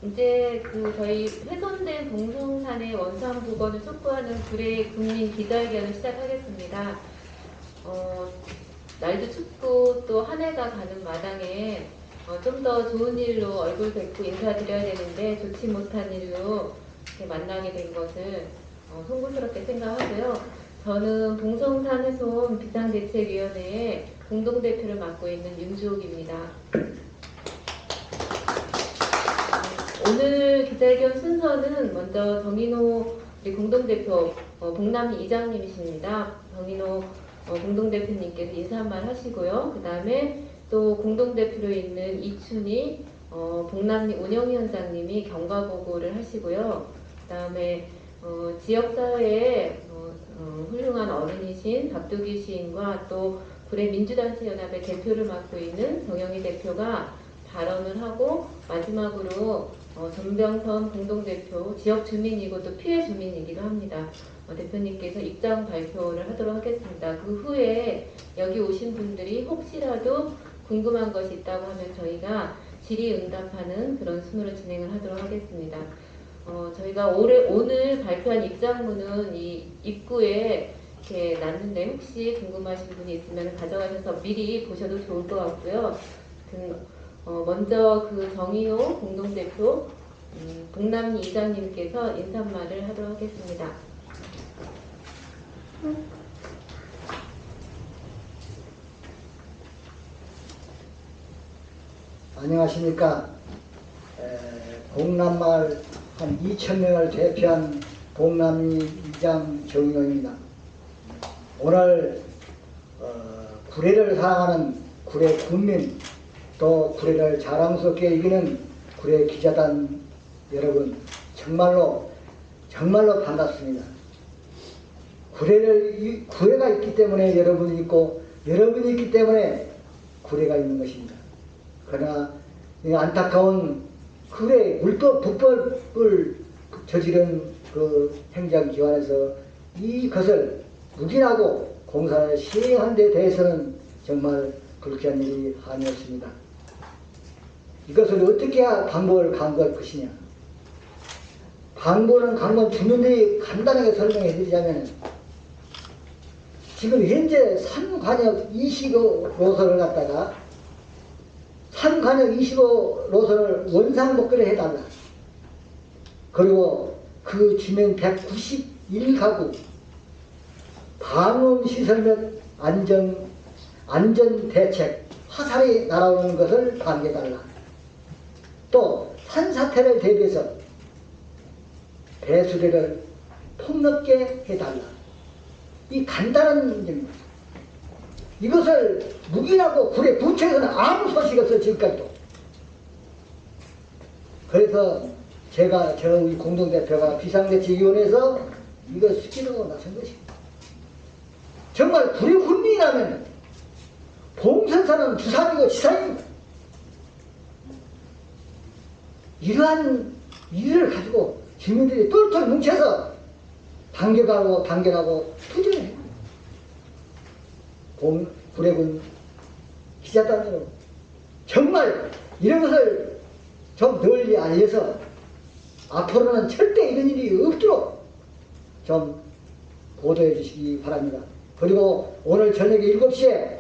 이제 저희 훼손된 봉송산의 원상복원을 촉구하는 구례 국민 기자회견을 시작하겠습니다. 날도 춥고 또 한 해가 가는 마당에 좀 더 좋은 일로 얼굴 뵙고 인사드려야 되는데 좋지 못한 일로 이렇게 만나게 된 것을 송구스럽게 생각하고요. 저는 봉송산 훼손 비상대책위원회의 공동대표를 맡고 있는 윤주옥입니다. 오늘 기자회견 순서는 먼저 정인호 우리 공동대표 봉남리 이장님이십니다. 정인호 공동대표님께서 인사 한 말 하시고요. 그 다음에 또 공동대표로 있는 이춘희 봉남리 운영위원장님이 경과보고를 하시고요. 그 다음에 지역사회에 훌륭한 어른이신 박두기 시인과 또 구례 민주단체연합의 대표를 맡고 있는 정영희 대표가 발언을 하고 마지막으로 전병선 공동대표, 지역 주민이고 또 피해 주민이기도 합니다. 대표님께서 입장 발표를 하도록 하겠습니다. 그 후에 여기 오신 분들이 혹시라도 궁금한 것이 있다고 하면 저희가 질의응답하는 그런 순으로 진행을 하도록 하겠습니다. 저희가 오늘 발표한 입장문은 이 입구에 이렇게 놨는데 혹시 궁금하신 분이 있으면 가져가셔서 미리 보셔도 좋을 것 같고요. 먼저 정인호 공동대표 봉남리 이장님께서 인사말을 하도록 하겠습니다. 안녕하십니까. 봉남마을 한 2,000명을 대표한 봉남리 이장 정인호입니다. 오늘 구례를 사랑하는 구례 군민 또 구례를 자랑스럽게 이기는 구례 기자단 여러분 정말로 반갑습니다. 구례가 있기 때문에 여러분이 있고 여러분이 있기 때문에 구례가 있는 것입니다. 그러나 이 안타까운 구례 불법을 저지른 그 행정기관에서 이것을 묵인하고 공사를 시행한 데 대해서는 정말 불쾌한 일이 아니었습니다. 이것을 어떻게 방법을 강구할 것이냐. 방법은 주민들이 간단하게 설명해 드리자면 지금 현재 산관역 25노선을 갖다가 산관역 25노선을 원상복귀를 해달라. 그리고 그 주민 191가구 방음시설 및 안전대책 화살이 날아오는 것을 방지해달라. 또 산사태를 대비해서 배수대를 폭넓게 해달라. 이 간단한 문제입니다. 이것을 묵인하고 구례 구청에서는 아무 소식이 없어요. 지금까지도. 그래서 우리 공동대표가 비상대책위원회에서 이거 시키려고 나선 것입니다. 정말 구례 군민이라면 봉선사는 주산이고 지산입니다. 이러한 일을 가지고 주민들이 똘똘 뭉쳐서 단결하고 투쟁을 해요. 구례군 기자단으로 정말 이런 것을 좀 널리 알려서 앞으로는 절대 이런 일이 없도록 좀 보도해 주시기 바랍니다. 그리고 오늘 저녁에 7시에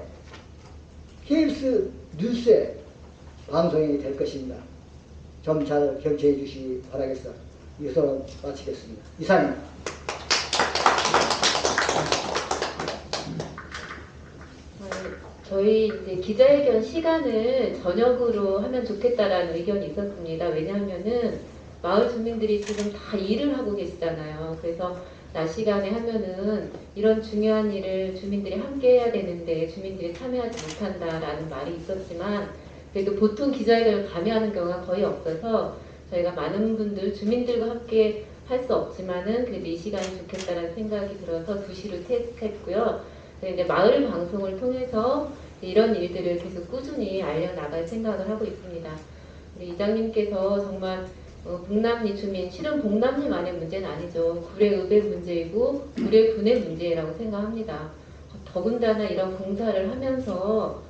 KBS 뉴스에 방송이 될 것입니다. 좀 잘 경청해 주시기 바라겠습니다. 이것으로 마치겠습니다. 이상입니다. 저희 이제 기자회견 시간을 저녁으로 하면 좋겠다라는 의견이 있었습니다. 왜냐하면은 마을 주민들이 지금 다 일을 하고 계시잖아요. 그래서 낮 시간에 하면은 이런 중요한 일을 주민들이 함께 해야 되는데 주민들이 참여하지 못한다라는 말이 있었지만 그래도 보통 기자회견을 밤에 하는 경우가 거의 없어서 저희가 많은 분들 주민들과 함께 할 수 없지만은 그래도 이 시간이 좋겠다라는 생각이 들어서 2시를 택했고요. 이제 마을 방송을 통해서 이런 일들을 계속 꾸준히 알려나갈 생각을 하고 있습니다. 우리 이장님께서 정말 봉남리 주민, 실은 봉남리만의 문제는 아니죠. 구례읍의 문제이고 구례군의 문제라고 생각합니다. 더군다나 이런 공사를 하면서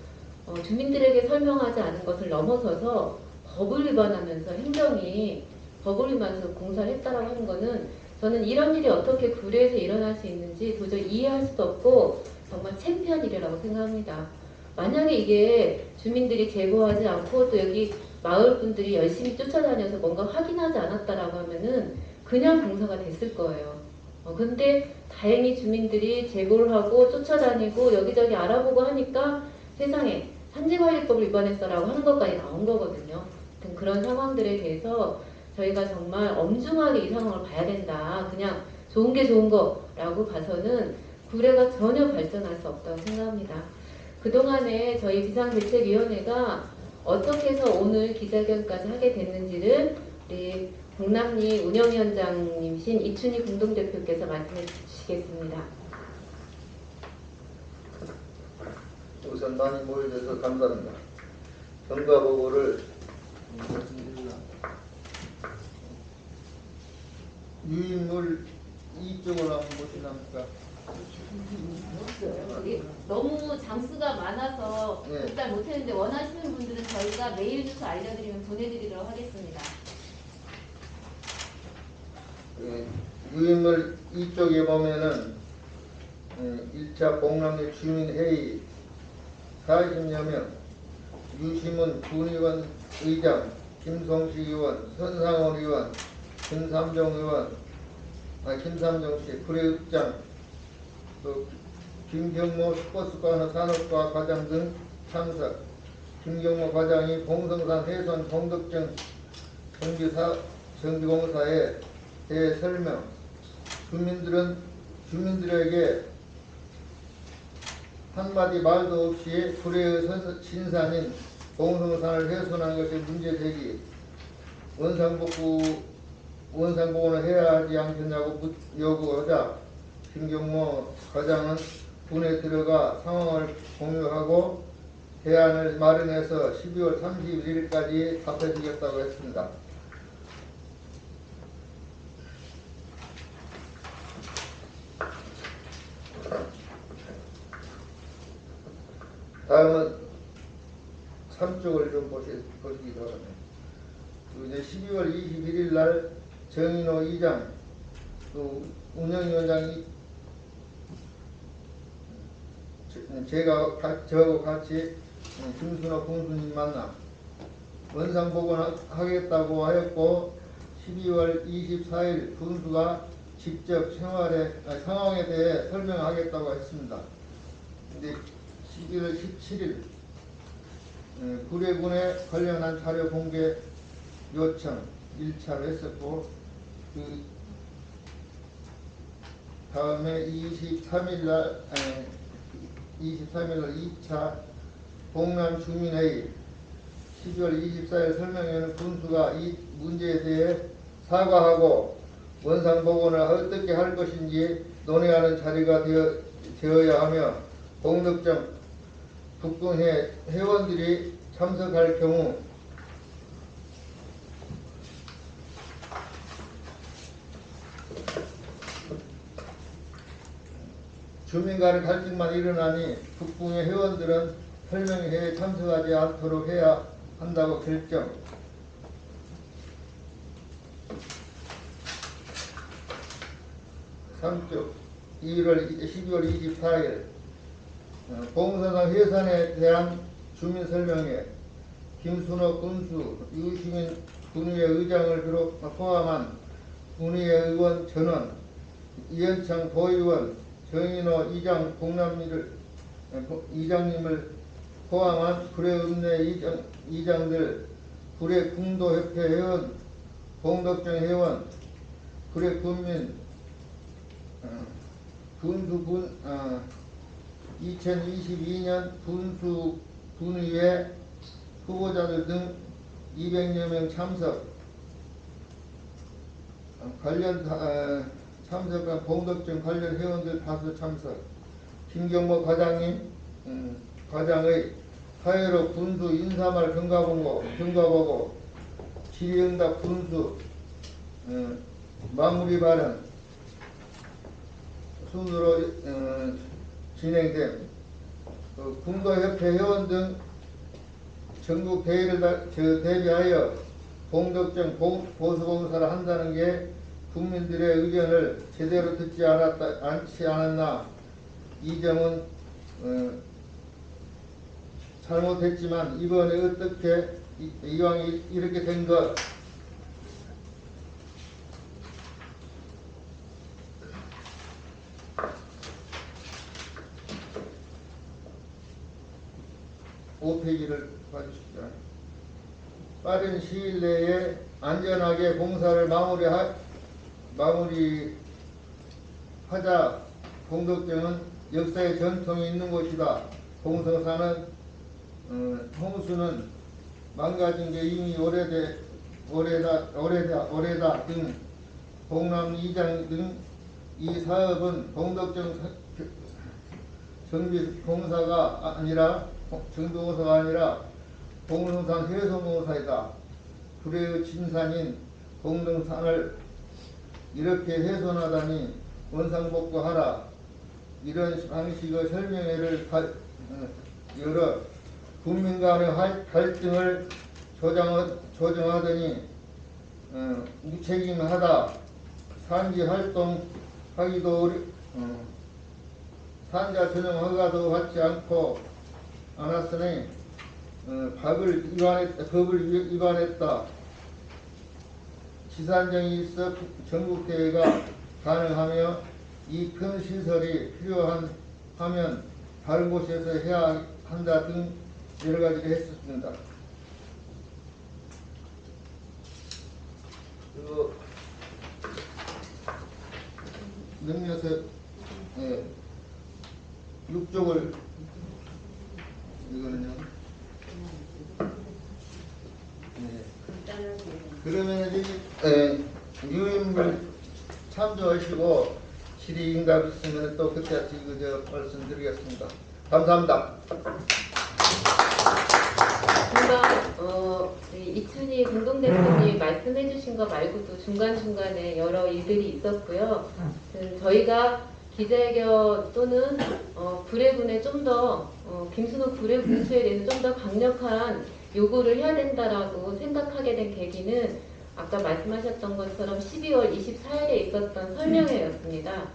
주민들에게 설명하지 않은 것을 넘어서서 법을 위반하면서 행정이 법을 위반해서 공사를 했다라고 하는 거는 저는 이런 일이 어떻게 구례에서 일어날 수 있는지 도저히 이해할 수도 없고 정말 창피한 일이라고 생각합니다. 만약에 이게 주민들이 제보하지 않고 또 여기 마을 분들이 열심히 쫓아다녀서 뭔가 확인하지 않았다라고 하면은 그냥 공사가 됐을 거예요. 근데 다행히 주민들이 제보를 하고 쫓아다니고 여기저기 알아보고 하니까 세상에 산지관리법을 위반했어라고 하는 것까지 나온 거거든요. 그런 상황들에 대해서 저희가 정말 엄중하게 이 상황을 봐야 된다. 그냥 좋은 게 좋은 거라고 봐서는 구례가 전혀 발전할 수 없다고 생각합니다. 그동안에 저희 비상대책위원회가 어떻게 해서 오늘 기자회견까지 하게 됐는지를 우리 동남리 운영위원장님이신 이춘희 공동대표께서 말씀해 주시겠습니다. 우선 많이 모여줘서 감사합니다. 경과보고를 유인물 이쪽으로 한번 보시랍니까? 너무 장수가 많아서 네. 일단 못했는데 원하시는 분들은 저희가 메일 주소 알려드리면 보내드리도록 하겠습니다. 유인물 이쪽에 보면은 1차 봉남리 주민회의 40여 명, 유시문 군의원 의장, 김성식 의원, 선상원 의원, 김삼정 의원, 김삼정 씨, 구례읍장, 또 김경모 스포츠과 산업과 과장 등 참석. 김경모 과장이 봉성산 해선 공덕정 정비공사에 대해 설명. 주민들에게 한마디 말도 없이 구례의 신산인 봉성산을 훼손한 것이 문제 제기. 원상복원을 해야 하지 않겠냐고 요구하자 김경모 과장은 군에 들어가 상황을 공유하고 대안을 마련해서 12월 31일까지 답해주겠다고 했습니다. 다음은 3쪽을 좀 보시기 바랍니다. 이제 12월 21일 날 정인호 이장, 또 운영위원장이 저하고 같이 김순호 군수님 만나 원상복원하겠다고 하였고 12월 24일 군수가 직접 상황에 대해 설명하겠다고 했습니다. 근데 11월 17일 구례군에 관련한 자료 공개 요청 1차로 했었고 그 다음에 23일날 2차 봉남 주민회의 12월 24일 설명회는 군수가 이 문제에 대해 사과하고 원상복원을 어떻게 할 것인지 논의하는 자리가 되어야 하며 공덕정 북궁회 회원들이 참석할 경우 주민 간의 갈등만 일어나니 북궁의 회원들은 설명회에 참석하지 않도록 해야 한다고 결정. 3쪽 12월 24일 봉선항 해산에 대한 주민 설명회 김순호 군수, 유시민 군의회 의장을 포함한 군의회 의원 전원, 이현창 도의원, 정인호 이장 이장님을 포함한 구례읍내 이장들, 구례궁도협회 회원, 봉덕정 회원, 구례군민, 군수군 2022년 군의회 후보자들 등 200여 명 참석. 참석한 봉덕정 관련 회원들 다수 참석. 김경모 과장의 하회로 군수 인사말 경과보고 질의응답 군수 마무리 발언 순으로 진행됨. 군도협회 회원 등 전국 대회를 대비하여 공덕정 보수봉사를 한다는 게 국민들의 의견을 제대로 듣지 않지 않았나. 이 점은 잘못했지만 이번에 어떻게 이왕 이렇게 된 것 (5페이지를) 봐주십시오. 빠른 시일 내에 안전하게 봉사를 마무리하자. 공덕정은 역사의 전통이 있는 곳이다. 봉성사는 홍수는 망가진 게 이미 오래다 등 봉남 이장 등 이 사업은 공덕정 정비봉사가 아니라 봉성산 훼손봉사이다. 불의 진산인 공동산을 이렇게 훼손하다니 원상복구하라. 이런 방식의 설명회를 열어 국민 간의 갈등을 조정하더니 무책임하다. 산지 활동하기도 산자 전용 허가도 받지 않았으니 법을 위반했다. 지산정이 있어 전국대회가 가능하며 이 큰 시설이 필요하면 다른 곳에서 해야 한다 등 여러 가지를 했습니다. 그리고 능력서 6쪽을 이거는요. 그러면 유인물 참조하시고 질의응답 있으면 또 그때 말씀드리겠습니다. 감사합니다. 이춘희 공동대표님 말씀해주신 거 말고도 중간중간에 여러 일들이 있었고요. 저희가 기자회견 또는 구례군에 좀 더 김순옥 구례군수에 대해서 좀 더 강력한 요구를 해야 된다라고 생각하게 된 계기는 아까 말씀하셨던 것처럼 12월 24일에 있었던 설명회였습니다.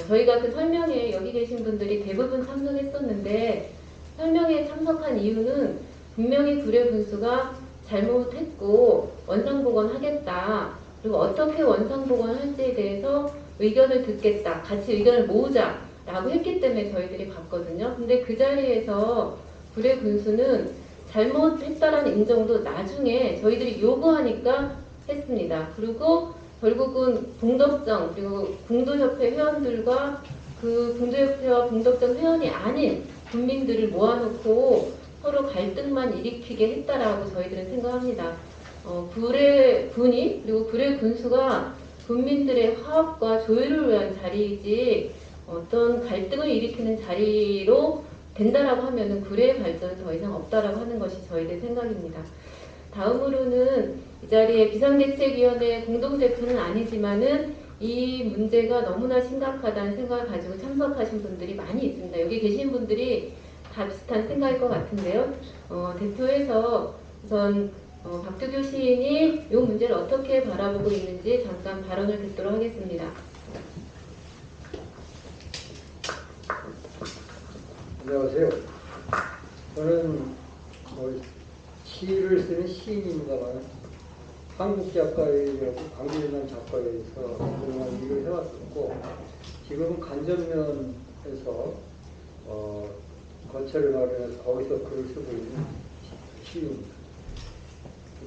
저희가 그 설명회에 여기 계신 분들이 대부분 참석했었는데 설명회에 참석한 이유는 분명히 구례군수가 잘못했고 원상복원하겠다. 그리고 어떻게 원상복원할지에 대해서 의견을 듣겠다. 같이 의견을 모으자라고 했기 때문에 저희들이 갔거든요. 근데 그 자리에서 구례군수는 잘못했다라는 인정도 나중에 저희들이 요구하니까 했습니다. 그리고 결국은 공덕정 그리고 공도협회 회원들과 그 공도협회와 공덕정 회원이 아닌 국민들을 모아놓고 서로 갈등만 일으키게 했다라고 저희들은 생각합니다. 구례군이 그리고 구례군수가 국민들의 화합과 조율을 위한 자리이지 어떤 갈등을 일으키는 자리로 된다라고 하면은 구례의 발전은 더 이상 없다라고 하는 것이 저희들 생각입니다. 다음으로는 이 자리에 비상대책위원회 공동대표는 아니지만은 이 문제가 너무나 심각하다는 생각을 가지고 참석하신 분들이 많이 있습니다. 여기 계신 분들이 다 비슷한 생각일 것 같은데요. 대표에서 우선 박두교 시인이 이 문제를 어떻게 바라보고 있는지 잠깐 발언을 듣도록 하겠습니다. 안녕하세요. 저는 시를 쓰는 시인입니다만 한국 작가회라고 강길만 작가회에서 그동안 일을 해왔었고 지금은 간전면에서 거처를 마련해서 거기서 글을 쓰고 있는 시인입니다.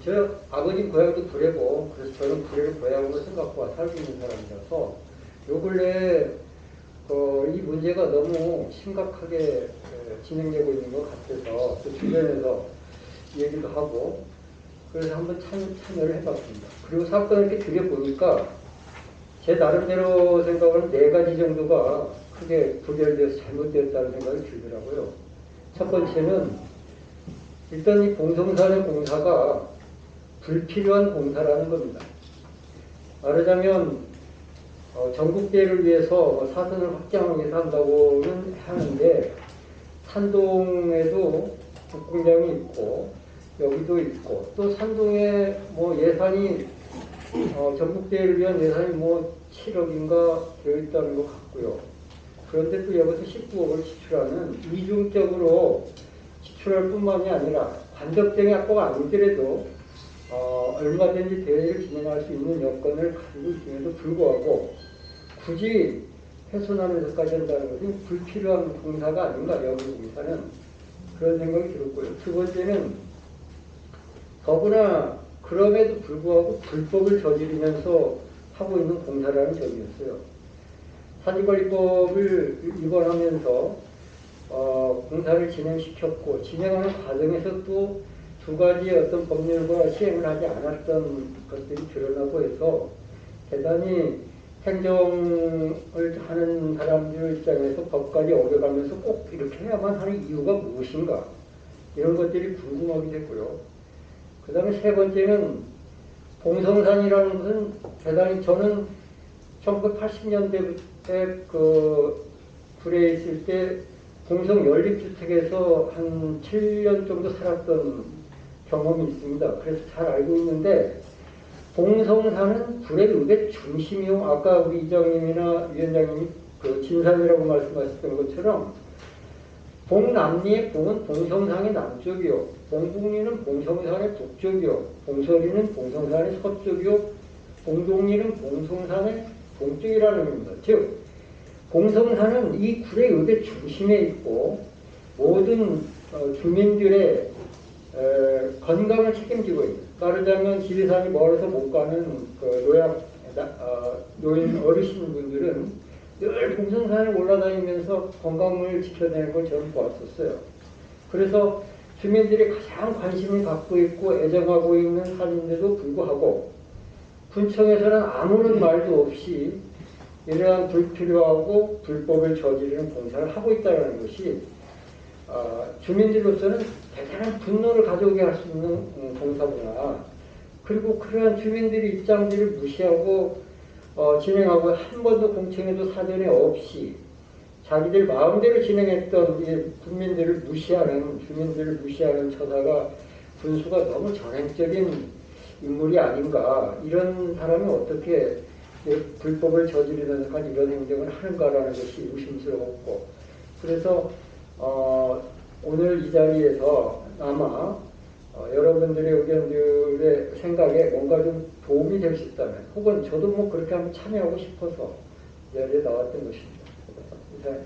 저 아버님 고향도 구례고 그래서 저는 구례를 고향으로 생각하고 살고 있는 사람이라서 요 근래에 이 문제가 너무 심각하게 진행되고 있는 것 같아서 또 주변에서 얘기도 하고 그래서 한번 참여를 해봤습니다. 그리고 사건을 이렇게 들여보니까 제 나름대로 생각은 4가지 정도가 크게 부결돼서 잘못되었다는 생각이 들더라고요. 첫 번째는 일단 이 봉성산의 공사가 불필요한 공사라는 겁니다. 말하자면 전국대회를 위해서 사선을 확장하기 위해서 한다고는 하는데 산동에도 국공장이 있고 여기도 있고 또 산동에 뭐 예산이 전북대회를 위한 예산이 뭐 7억인가 되어 있다는 것 같고요. 그런데 또 여기서 19억을 지출하는 이중적으로 지출할 뿐만이 아니라 관적정의 확보가 아니더라도 얼마든지 대회를 진행할 수 있는 여건을 가지고 있음에도 불구하고 굳이 훼손하면서까지 한다는 것은 불필요한 공사가 아닌가, 여기 공사는. 그런 생각이 들었고요. 두 번째는 더구나 그럼에도 불구하고 불법을 저지르면서 하고 있는 공사라는 점이었어요. 사지관리법을 위반하면서 공사를 진행시켰고 진행하는 과정에서 또 두 가지의 어떤 법률과 시행을 하지 않았던 것들이 드러나고 해서 대단히 행정을 하는 사람들 입장에서 법까지 어겨가면서 꼭 이렇게 해야만 하는 이유가 무엇인가, 이런 것들이 궁금하게 됐고요. 그 다음에 세 번째는 봉성산이라는 것은 대단히, 저는 1980년대에 그 구례에 있을 때 봉성 연립주택에서 한 7년 정도 살았던 경험이 있습니다. 그래서 잘 알고 있는데, 봉성산은 구례읍의 중심이요. 아까 우리 이장님이나 위원장님이 그 진산이라고 말씀하셨던 것처럼 봉남리의 봉은 봉성산의 남쪽이요, 봉북리는 봉성산의 북쪽이요, 봉서리는 봉성산의 서쪽이요, 봉동리는 봉성산의 동쪽이라는 겁니다. 즉 봉성산은 이 구례읍의 중심에 있고 모든 주민들의 건강을 책임지고 있는, 말하자면 지리산이 멀어서 못 가는 그 노인 어르신분들은 늘 봉성산에 올라다니면서 건강을 지켜내는 걸 저는 보았었어요. 그래서 주민들이 가장 관심을 갖고 있고 애정하고 있는 산인데도 불구하고 군청에서는 아무런 말도 없이 이러한 불필요하고 불법을 저지르는 공사를 하고 있다는 것이 주민들로서는 대단한 분노를 가져오게 할 수 있는 공사구나. 그리고 그러한 주민들의 입장들을 무시하고 진행하고 한 번도 공청회도 사전에 없이 자기들 마음대로 진행했던 국민들을 무시하는, 주민들을 무시하는 처사가, 군수가 너무 전행적인 인물이 아닌가, 이런 사람이 어떻게 불법을 저지르면서까지 이런 행정을 하는가라는 것이 의심스러웠고, 그래서 오늘 이 자리에서 아마 여러분들의 의견들의 생각에 뭔가 좀 도움이 될 수 있다면, 혹은 저도 뭐 그렇게 한번 참여하고 싶어서 이 자리에 나왔던 것입니다. 이상.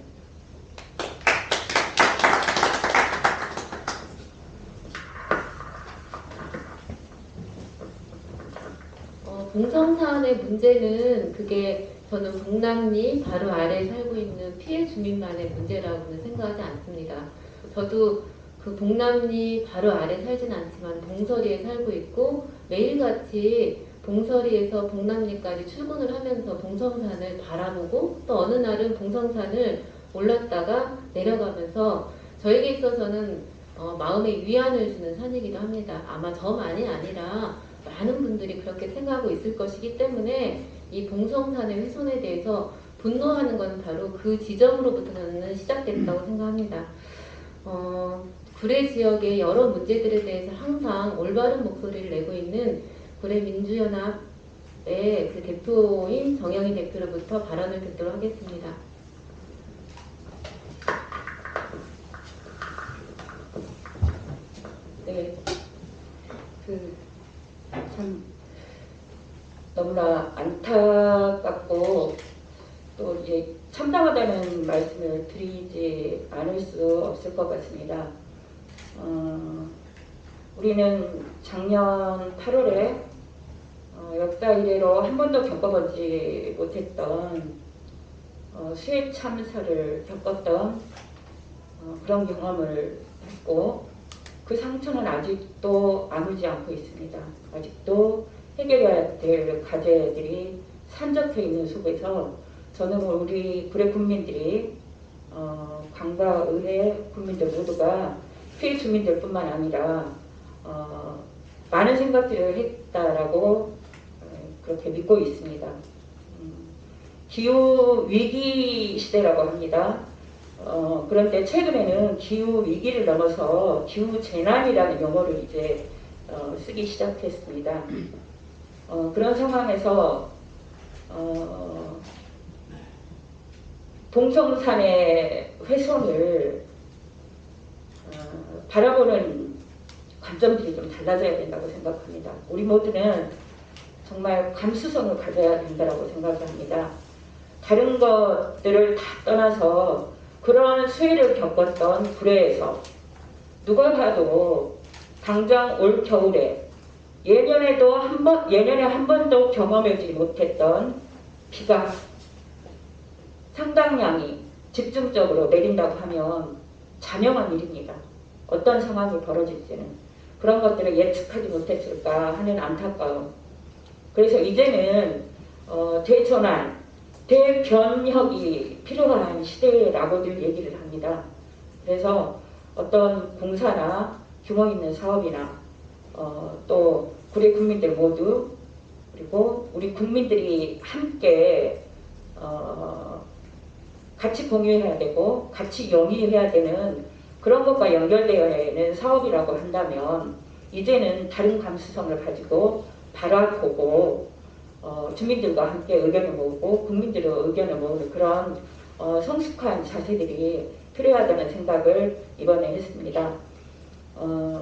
봉성산의 문제는 그게 저는 봉남리 바로 아래에 살고 있는 피해 주민만의 문제라고는 생각하지 않습니다. 저도 그 봉남리 바로 아래 살진 않지만 봉서리에 살고 있고 매일같이 봉서리에서 봉남리까지 출근을 하면서 봉성산을 바라보고 또 어느 날은 봉성산을 올랐다가 내려가면서 저에게 있어서는 마음의 위안을 주는 산이기도 합니다. 아마 저만이 아니라 많은 분들이 그렇게 생각하고 있을 것이기 때문에 이 봉성산의 훼손에 대해서 분노하는 건 바로 그 지점으로부터는 시작됐다고 생각합니다. 구례 지역의 여러 문제들에 대해서 항상 올바른 목소리를 내고 있는 구례민주연합의 그 대표인 정영희 대표로부터 발언을 듣도록 하겠습니다. 네, 참 너무나 안타깝고 또 이제 참담하다는 말씀을 드리지 않을 수 없을 것 같습니다. 우리는 작년 8월에 역사 이래로 한 번도 겪어보지 못했던 수해 참사를 겪었던 그런 경험을 했고, 그 상처는 아직도 아물지 않고 있습니다. 아직도 해결해야 될 과제들이 산적해 있는 속에서 저는 우리 구례 국민들이 관과 의회 국민들 모두가 피해 주민들뿐만 아니라 많은 생각들을 했다라고 그렇게 믿고 있습니다. 기후 위기 시대라고 합니다. 그런데 최근에는 기후 위기를 넘어서 기후 재난이라는 용어를 이제 쓰기 시작했습니다. 그런 상황에서 동성산의 훼손을 바라보는 관점들이 좀 달라져야 된다고 생각합니다. 우리 모두는 정말 감수성을 가져야 된다고 생각합니다. 다른 것들을 다 떠나서 그런 수해를 겪었던 불해에서 누가 봐도 당장 올 겨울에 예년에 한 번도 경험하지 못했던 비가 상당량이 집중적으로 내린다고 하면 자명한 일입니다. 어떤 상황이 벌어질지는 그런 것들을 예측하지 못했을까 하는 안타까움. 그래서 이제는 대전환, 대변혁이 필요한 시대라고들 얘기를 합니다. 그래서 어떤 공사나 규모 있는 사업이나 또 구례 국민들 모두 그리고 우리 국민들이 함께 같이 공유해야 되고 같이 영위해야 되는 그런 것과 연결되어 있는 사업이라고 한다면 이제는 다른 감수성을 가지고 바라보고 주민들과 함께 의견을 모으고 국민들의 의견을 모으는 그런 성숙한 자세들이 필요하다는 생각을 이번에 했습니다.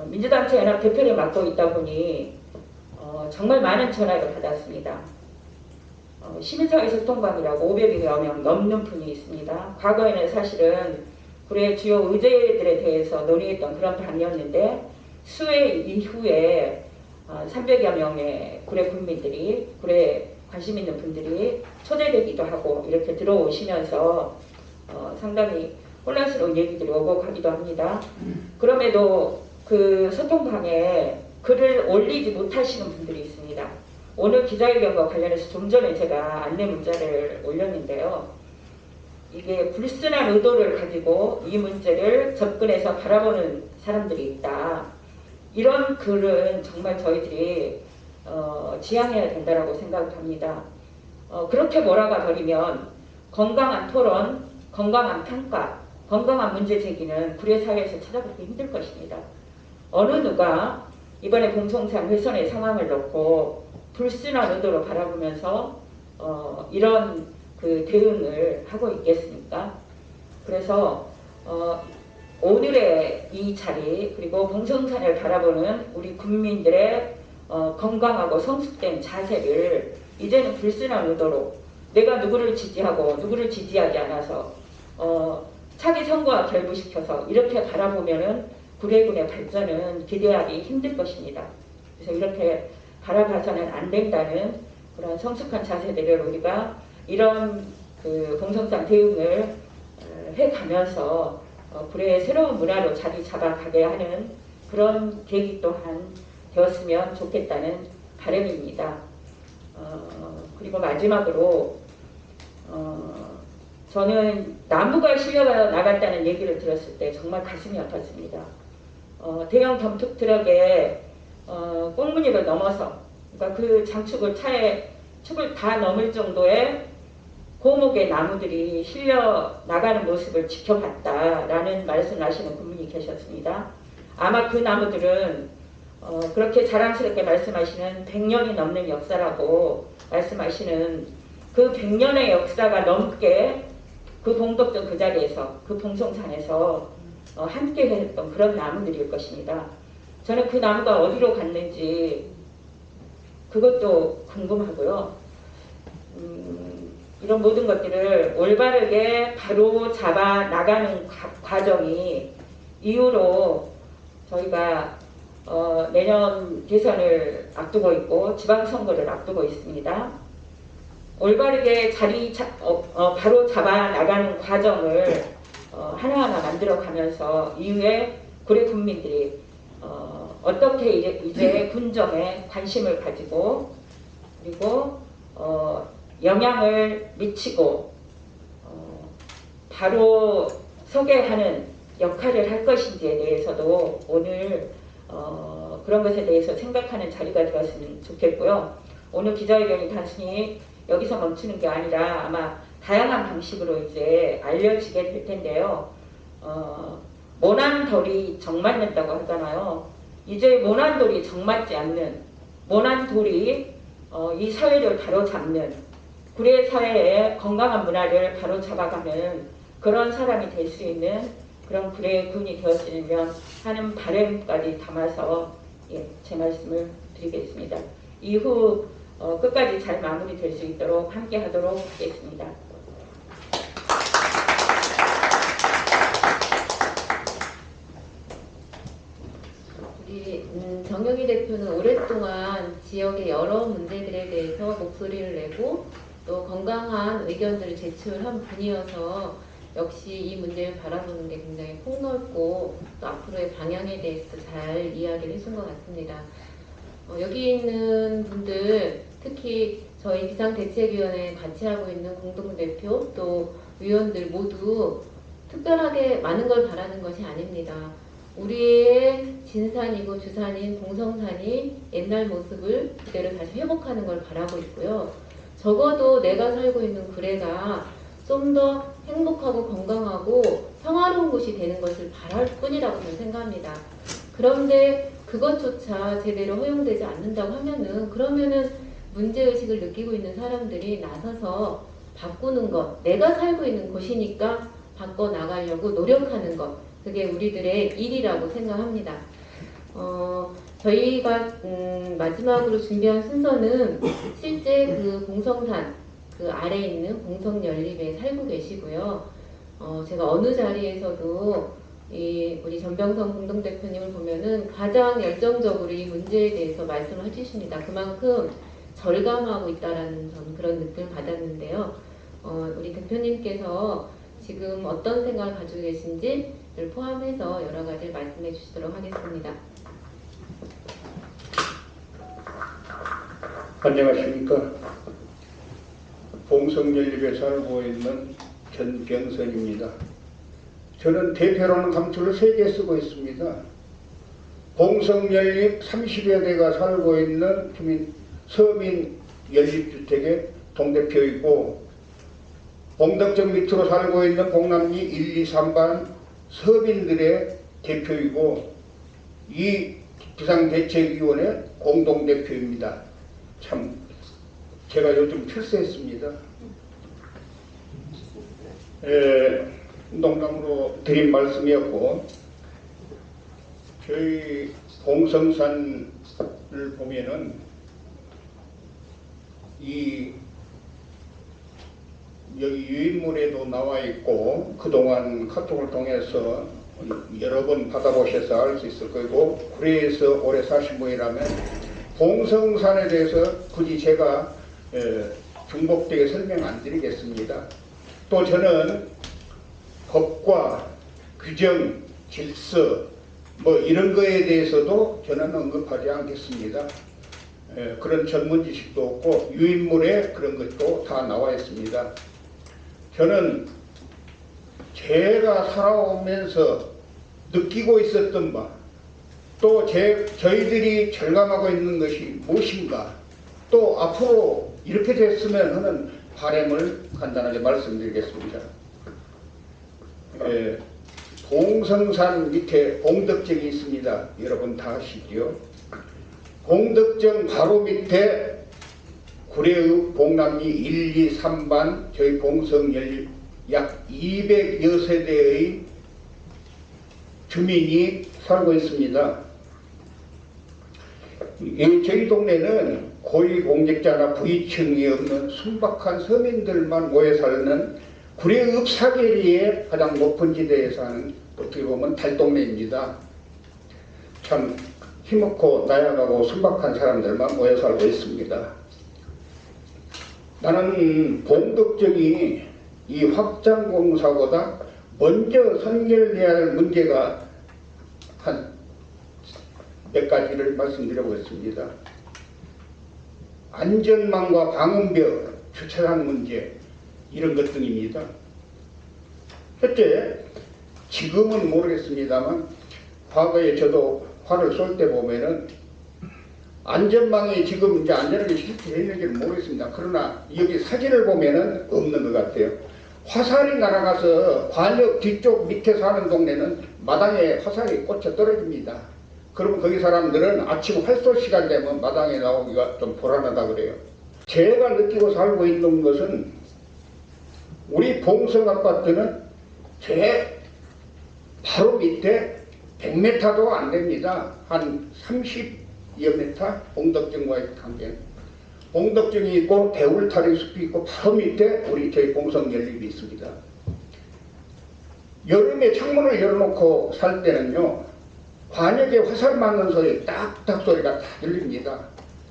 민주단체 연합 대표를 맡고 있다 보니 정말 많은 전화를 받았습니다. 시민사회 소통관이라고 500여 명 넘는 분이 있습니다. 과거에는 사실은 구례 주요 의제들에 대해서 논의했던 그런 방이었는데 수해 이후에 300여 명의 구례 국민들이 구례 관심 있는 분들이 초대되기도 하고 이렇게 들어오시면서 상당히 혼란스러운 얘기들이 오고 가기도 합니다. 그럼에도 그 소통방에 글을 올리지 못하시는 분들이 있습니다. 오늘 기자회견과 관련해서 좀 전에 제가 안내 문자를 올렸는데요. 이게 불순한 의도를 가지고 이 문제를 접근해서 바라보는 사람들이 있다. 이런 글은 정말 저희들이 지양해야 된다고 생각합니다. 그렇게 몰아가 버리면 건강한 토론, 건강한 평가, 건강한 문제 제기는 구례 사회에서 찾아보기 힘들 것입니다. 어느 누가 이번에 봉송산 훼손의 상황을 놓고 불순한 의도로 바라보면서 이런 그 대응을 하고 있겠습니까? 그래서 오늘의 이 자리 그리고 봉송산을 바라보는 우리 국민들의 건강하고 성숙된 자세를 이제는 불순한 의도로 내가 누구를 지지하고 누구를 지지하지 않아서 차기 선거와 결부시켜서 이렇게 바라보면은 구례군의 발전은 기대하기 힘들 것입니다. 그래서 이렇게 바라봐서는 안 된다는 그런 성숙한 자세들을 우리가 이런 그 봉송산 대응을 해가면서 구례의 새로운 문화로 자리 잡아가게 하는 그런 계기 또한 되었으면 좋겠다는 바람입니다. 그리고 마지막으로 저는 나무가 실려 나갔다는 얘기를 들었을 때 정말 가슴이 아팠습니다. 대형 덤프 트럭에 꽁무니를 넘어서 그러니까 그 장축을 차에 축을 다 넘을 정도의 고목의 나무들이 실려 나가는 모습을 지켜봤다라는 말씀하시는 분이 계셨습니다. 아마 그 나무들은 그렇게 자랑스럽게 말씀하시는 100년이 넘는 역사라고 말씀하시는 그 100년의 역사가 넘게 그 봉덕전 그 자리에서 그 봉송산에서 함께 했던 그런 나무들일 것입니다. 저는 그 나무가 어디로 갔는지 그것도 궁금하고요. 이런 모든 것들을 올바르게 바로 잡아 나가는 과정이 이후로 저희가 내년 대선을 앞두고 있고 지방선거를 앞두고 있습니다. 올바르게 바로 잡아 나가는 과정을 하나하나 만들어 가면서 이후에 구례 국민들이 어떻게 이제 군정에 관심을 가지고 그리고 영향을 미치고 바로 서게 하는 역할을 할 것인지에 대해서도 오늘 그런 것에 대해서 생각하는 자리가 되었으면 좋겠고요. 오늘 기자회견이 단순히 여기서 멈추는 게 아니라 아마 다양한 방식으로 이제 알려지게 될 텐데요. 모난돌이 정맞는다고 하잖아요. 이제 모난돌이 정맞지 않는, 모난돌이 이 사회를 바로잡는, 구례 사회의 건강한 문화를 바로잡아가는 그런 사람이 될 수 있는 그런 구례의 군이 되었으면 하는 바람까지 담아서 제 말씀을 드리겠습니다. 이후 끝까지 잘 마무리될 수 있도록 함께 하도록 하겠습니다. 우리 정영희 대표는 오랫동안 지역의 여러 문제들에 대해서 목소리를 내고 또 건강한 의견들을 제출한 분이어서 역시 이 문제를 바라보는 게 굉장히 폭넓고 또 앞으로의 방향에 대해서도 잘 이야기를 해준 것 같습니다. 여기 있는 분들, 특히 저희 비상대책위원회에 같이 하고 있는 공동대표 또 위원들 모두 특별하게 많은 걸 바라는 것이 아닙니다. 우리의 진산이고 주산인 봉성산이 옛날 모습을 그대로 다시 회복하는 걸 바라고 있고요. 적어도 내가 살고 있는 구례가 좀 더 행복하고 건강하고 평화로운 곳이 되는 것을 바랄 뿐이라고 저는 생각합니다. 그런데 그것조차 제대로 허용되지 않는다고 하면은 그러면은 문제의식을 느끼고 있는 사람들이 나서서 바꾸는 것, 내가 살고 있는 곳이니까 바꿔나가려고 노력하는 것, 그게 우리들의 일이라고 생각합니다. 저희가 마지막으로 준비한 순서는 실제 그 봉성산 그 아래 있는 봉성연립에 살고 계시고요. 제가 어느 자리에서도 우리 전병성 공동대표님을 보면은 가장 열정적으로 이 문제에 대해서 말씀을 해주십니다. 그만큼 절감하고 있다라는 전 그런 느낌을 받았는데요. 우리 대표님께서 지금 어떤 생각을 가지고 계신지를 포함해서 여러 가지를 말씀해 주시도록 하겠습니다. 안녕하십니까. 봉성연립에 살고 있는 전병선입니다. 저는 대표라는 감투를 3개 쓰고 있습니다. 봉성연립 30여 대가 살고 있는 서민 연립주택의 동대표이고, 봉덕정 밑으로 살고 있는 봉남리 1, 2, 3반 서민들의 대표이고, 이 비상대책위원회 공동대표입니다. 참 제가 요즘 출세했습니다. 농담으로 드린 말씀이었고, 저희 봉성산을 보면은 여기 유인물에도 나와 있고 그동안 카톡을 통해서 여러 번 받아보셔서 알 수 있을 거고, 구례에서 오래 사신 분이라면 봉성산에 대해서 굳이 제가 중복되게 설명 안 드리겠습니다. 또 저는 법과 규정, 질서 뭐 이런 거에 대해서도 저는 언급하지 않겠습니다. 그런 전문 지식도 없고 유인물에 그런 것도 다 나와 있습니다. 저는 제가 살아오면서 느끼고 있었던 바, 또 저희들이 절감하고 있는 것이 무엇인가, 또 앞으로 이렇게 됐으면 하는 바람을 간단하게 말씀드리겠습니다. 봉성산 밑에 봉덕정이 있습니다. 여러분 다 아시죠? 봉덕정 바로 밑에 구례의 봉남리 1, 2, 3반 저희 봉성연립 약 200여 세대의 주민이 살고 있습니다. 저희 동네는 고위공직자나 부위층이 없는 순박한 서민들만 모여 사는 구례읍 사계리의 가장 높은 지대에 사는, 어떻게 보면 달동네입니다. 참 힘없고 나약하고 순박한 사람들만 모여 살고 있습니다. 나는 봉덕정이 이 확장공사보다 먼저 선결해야 할 문제가 한 몇 가지를 말씀드려 보겠습니다. 안전망과 방음벽, 주차장 문제, 이런 것 등입니다. 첫째, 지금은 모르겠습니다만 과거에 저도 활을 쏠 때 보면은 안전망이 지금 이제 안전하게 실시되어 있는지는 모르겠습니다. 그러나 여기 사진을 보면은 없는 것 같아요. 화살이 날아가서 관역 뒤쪽 밑에 사는 동네는 마당에 화살이 꽂혀 떨어집니다. 그럼 거기 사람들은 아침 활소 시간 되면 마당에 나오기가 좀 불안하다 그래요. 제가 느끼고 살고 있는 것은 우리 봉성 아파트는 제 바로 밑에 100m도 안 됩니다. 한 30여 미터 봉덕정과의 관계. 봉덕정이 있고 대울타리 숲이 있고 바로 밑에 우리 저희 봉성 연립이 있습니다. 여름에 창문을 열어놓고 살 때는요, 관역에 화살 맞는 소리, 딱딱 소리가 다 들립니다.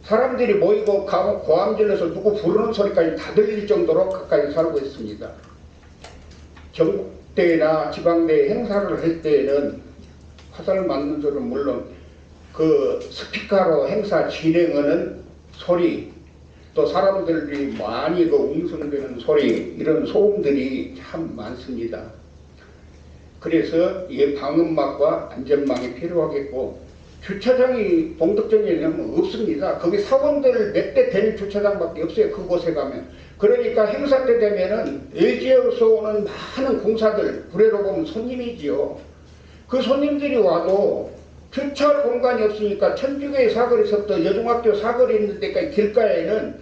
사람들이 모이고 고함질러서 누구 부르는 소리까지 다 들릴 정도로 가까이 살고 있습니다. 전국대회나 지방대회 행사를 할 때에는 화살 맞는 소리는 물론 그 스피커로 행사 진행하는 소리, 또 사람들이 많이 그 웅성대는 소리, 이런 소음들이 참 많습니다. 그래서 이 방음막과 안전망이 필요하겠고, 주차장이 봉덕정에는 없습니다. 거기 사원들 몇 대 되는 주차장밖에 없어요. 그곳에 가면. 그러니까 행사 때 되면은 LG에서 오는 많은 공사들, 구례로 보면 손님이지요. 그 손님들이 와도 주차 공간이 없으니까 천주교의 사거리에서부터 여중학교 사거리 있는 데까지 길가에는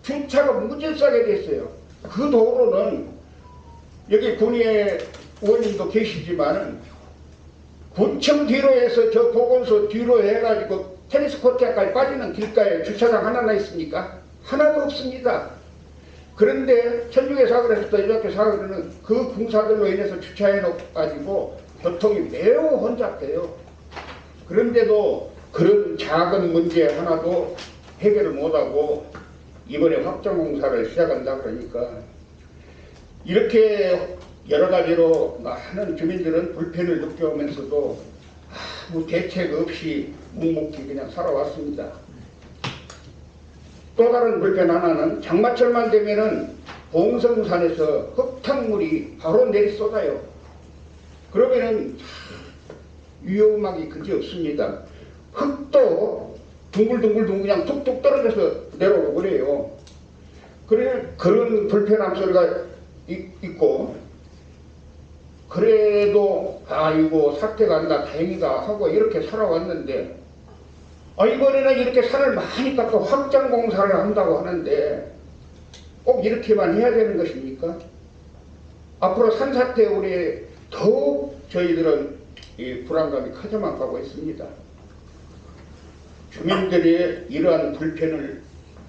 주차가 무질서하게 돼 있어요. 그 도로는 여기 군의 의원님도 계시지만은 군청 뒤로 해서 저 보건소 뒤로 해가지고 테니스 코트까지 빠지는 길가에 주차장 하나나 있습니까? 하나도 없습니다. 그런데 천주교 사거리에서부터 여중학교 사거리는 그 공사들로 인해서 주차해놓고 교통이 매우 혼잡해요. 그런데도 그런 작은 문제 하나도 해결을 못하고 이번에 확장공사를 시작한다 그러니까 이렇게 여러 가지로 많은 주민들은 불편을 느껴오면서도 아무 대책 없이 묵묵히 그냥 살아왔습니다. 또 다른 불편 하나는 장마철만 되면은 봉성산에서 흙탕물이 바로 내리 쏟아요. 그러면은 위험하기 그지없습니다. 흙도 둥글둥글둥글 그냥 툭툭 떨어져서 내려오고 그래요. 그런 불편한 소리가 있고, 그래도 아이고 사태가 안 나 다행이다 하고 이렇게 살아왔는데, 이번에는 이렇게 산을 많이 깎고 확장 공사를 한다고 하는데 꼭 이렇게만 해야 되는 것입니까? 앞으로 산사태 우리 더욱 저희들은 이 불안감이 커져만 가고 있습니다. 주민들의 이러한 불편을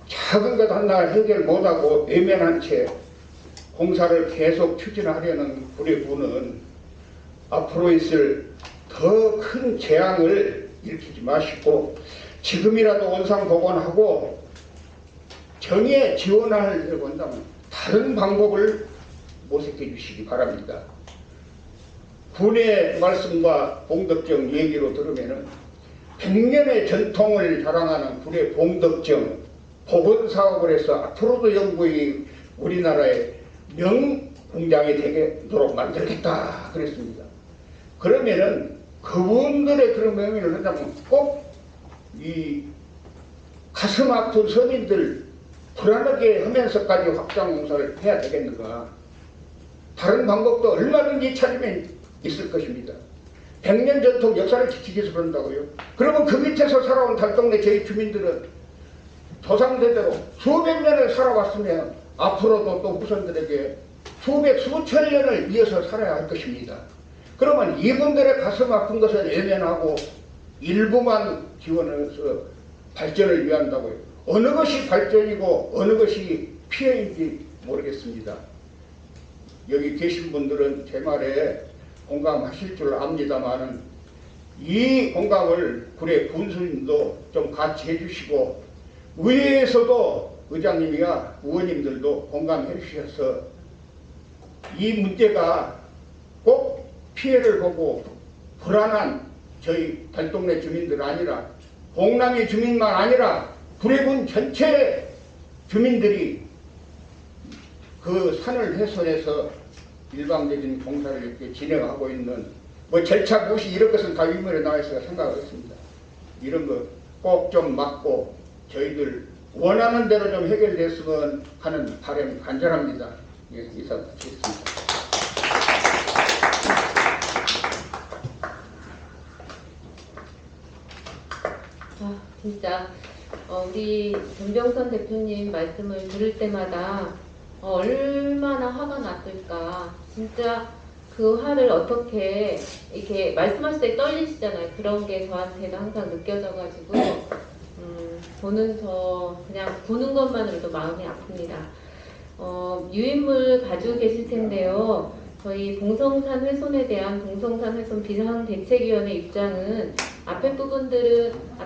작은 것 하나 해결 못하고 외면한 채 공사를 계속 추진하려는 우리 군은 앞으로 있을 더 큰 재앙을 일으키지 마시고 지금이라도 원상복원하고 정의에 지원하려고 한다면 다른 방법을 모색해 주시기 바랍니다. 군의 말씀과 봉덕정 얘기로 들으면은 100년의 전통을 자랑하는 군의 봉덕정 복원사업을 해서 앞으로도 영구히 우리나라의 명공장이 되도록 만들겠다 그랬습니다. 그러면은 그분들의 그런 명예를 한다면 꼭 이 가슴 아픈 서민들 불안하게 하면서까지 확장공사를 해야 되겠는가? 다른 방법도 얼마든지 찾으면 있을 것입니다. 100년 전통 역사를 지키기 위해서 그런다고요. 그러면 그 밑에서 살아온 달동네 저희 주민들은 조상대대로 수백 년을 살아왔으면 앞으로도 또 후손들에게 수백 수천 년을 이어서 살아야 할 것입니다. 그러면 이분들의 가슴 아픈 것을 외면하고 일부만 지원해서 발전을 위한다고요. 어느 것이 발전이고 어느 것이 피해인지 모르겠습니다. 여기 계신 분들은 제 말에 공감하실 줄 압니다만은 이 공감을 구례 군수님도 좀 같이 해주시고 의회에서도 의장님이나 의원님들도 공감해 주셔서 이 문제가 꼭 피해를 보고 불안한 저희 달동네 주민들 아니라 봉남의 주민만 아니라 구례군 전체 주민들이 그 산을 훼손해서 일방적인 공사를 이렇게 진행하고 있는 뭐 절차 무시 이런 것은 다 위문에 나와 있어서 생각하겠습니다. 이런 거 꼭 좀 막고 저희들 원하는 대로 좀 해결됐으면 하는 바람 간절합니다. 예, 이상 마치겠습니다. 진짜 우리 전병선 대표님 말씀을 들을 때마다 얼마나 화가 났을까. 진짜 그 화를 어떻게 이렇게 말씀하실 때 떨리시잖아요. 그런 게 저한테도 항상 느껴져가지고 저는 그냥 보는 것만으로도 마음이 아픕니다. 유인물 가지고 계실 텐데요. 저희 봉성산 훼손에 대한 봉성산 훼손 비상대책위원회 입장은 앞에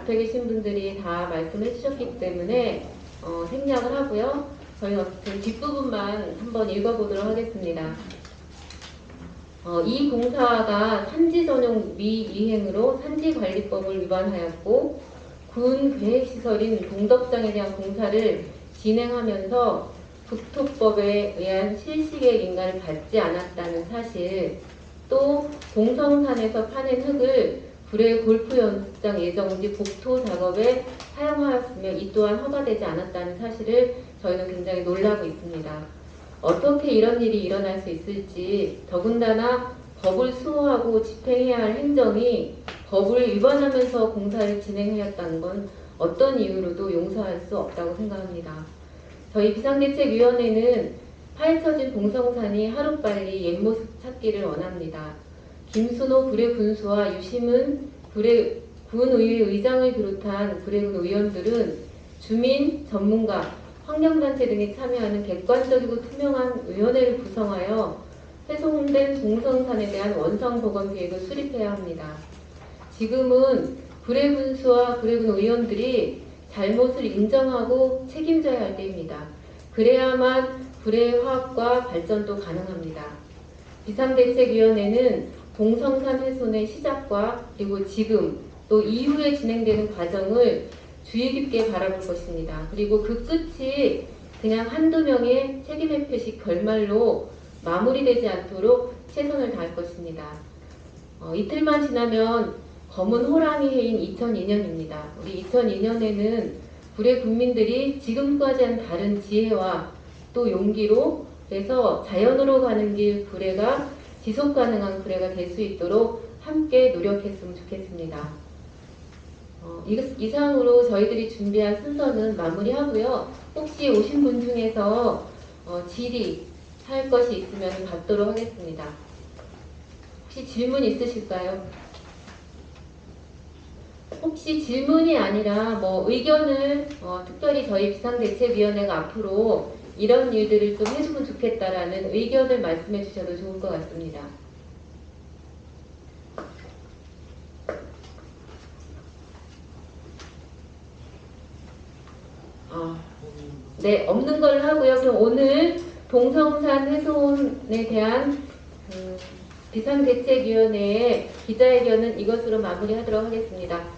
계신 분들이 다 말씀해 주셨기 때문에 생략을 하고요. 저희는 어쨌든 뒷부분만 한번 읽어보도록 하겠습니다. 이 공사가 산지 전용 미이행으로 산지관리법을 위반하였고 군 계획시설인 동덕장에 대한 공사를 진행하면서 국토법에 의한 실시계획 인가를 받지 않았다는 사실, 또 봉성산에서 파낸 흙을 구례 골프 연습장 예정지 복토 작업에 사용하였으며 이 또한 허가되지 않았다는 사실을 저희는 굉장히 놀라고 있습니다. 어떻게 이런 일이 일어날 수 있을지, 더군다나 법을 수호하고 집행해야 할 행정이 법을 위반하면서 공사를 진행하였다는 건 어떤 이유로도 용서할 수 없다고 생각합니다. 저희 비상대책위원회는 파헤쳐진 봉성산이 하루빨리 옛 모습 찾기를 원합니다. 김순호 구례군수와 유시문 구례군의회 의장을 비롯한 구례군 의원들은 주민, 전문가, 환경단체 등이 참여하는 객관적이고 투명한 위원회를 구성하여 훼손된 봉성산에 대한 원상복원 계획을 수립해야 합니다. 지금은 구례군수와 구례군 의원들이 잘못을 인정하고 책임져야 할 때입니다. 그래야만 구례의 화합과 발전도 가능합니다. 비상대책위원회는 봉성산 훼손의 시작과 그리고 지금 또 이후에 진행되는 과정을 주의 깊게 바라볼 것입니다. 그리고 그 끝이 그냥 한두 명의 책임회피식 결말로 마무리되지 않도록 최선을 다할 것입니다. 이틀만 지나면 검은 호랑이 해인 2002년입니다. 우리 2002년에는 구례 국민들이 지금까지와는 다른 지혜와 또 용기로 그래서 자연으로 가는 길 구례가 지속 가능한 구례가 될 수 있도록 함께 노력했으면 좋겠습니다. 이상으로 저희들이 준비한 순서는 마무리하고요. 혹시 오신 분 중에서 질의할 것이 있으면 받도록 하겠습니다. 혹시 질문 있으실까요? 혹시 질문이 아니라 의견을 특별히 저희 비상대책위원회가 앞으로 이런 일들을 좀 해주면 좋겠다라는 의견을 말씀해 주셔도 좋을 것 같습니다. 네, 없는 걸로 하고요. 그럼 오늘 봉성산 훼손에 대한 비상대책위원회의 기자회견은 이것으로 마무리하도록 하겠습니다.